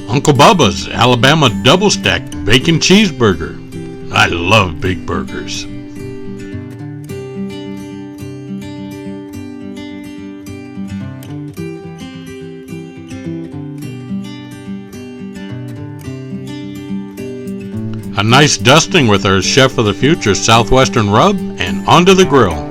Uncle Bubba's Alabama double stacked bacon cheeseburger. I love big burgers. A nice dusting with our Chef of the Future Southwestern rub, and onto the grill.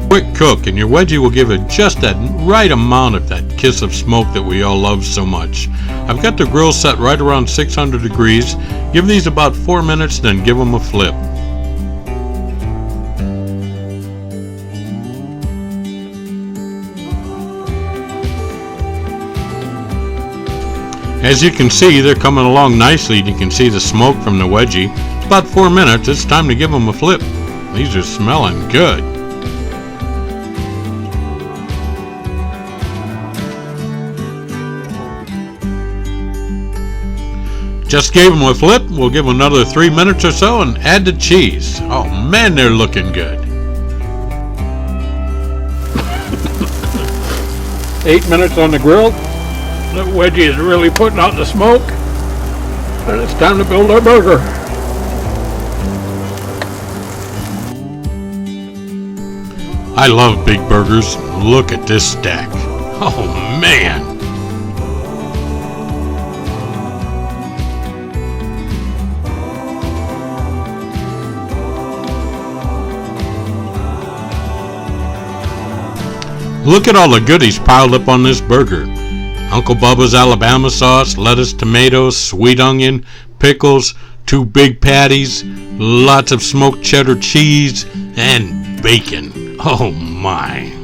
Quick cook, and your wedgie will give it just that right amount of that kiss of smoke that we all love so much. I've got the grill set right around 600 degrees. Give these about 4 minutes, then give them a flip. As you can see, they're coming along nicely. You can see the smoke from the wedgie. About 4 minutes, it's time to give them a flip. These are smelling good. Just gave them a flip. We'll give them another 3 minutes or so and add the cheese. Oh man, they're looking good. 8 minutes on the grill. The wedgie is really putting out the smoke, and it's time to build our burger. I love big burgers. Look at this stack. Oh man. Look at all the goodies piled up on this burger. Uncle Bubba's Alabama sauce, lettuce, tomatoes, sweet onion, pickles, 2 big patties, lots of smoked cheddar cheese, and bacon. Oh my.